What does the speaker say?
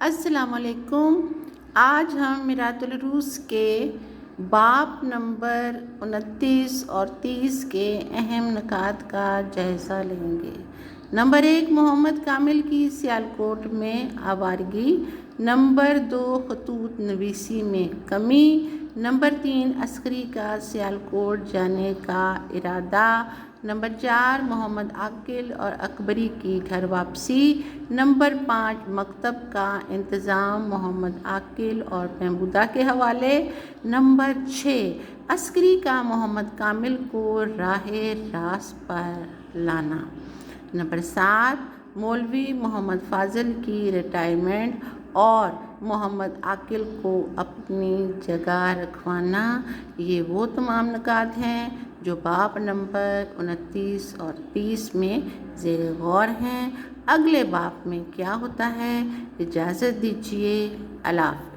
السلام علیکم۔ آج ہم میراث العروس کے باب نمبر 29 اور 30 کے اہم نکات کا جائزہ لیں گے۔ نمبر 1، محمد کامل کی سیالکوٹ میں آوارگی۔ نمبر 2، خطوط نویسی میں کمی۔ نمبر 3، عسکری کا سیالکوٹ جانے کا ارادہ۔ نمبر 4، محمد عاقل اور اکبری کی گھر واپسی۔ نمبر 5، مکتب کا انتظام محمد عاقل اور محمودہ کے حوالے۔ نمبر 6، عسکری کا محمد کامل کو راہ راست پر لانا۔ نمبر 7، مولوی محمد فاضل کی ریٹائرمنٹ اور محمد عاقل کو اپنی جگہ رکھوانا۔ یہ وہ تمام نکات ہیں جو باب نمبر 29 اور 30 میں زیر غور ہیں۔ اگلے باب میں کیا ہوتا ہے؟ اجازت دیجیے، اللہ حافظ۔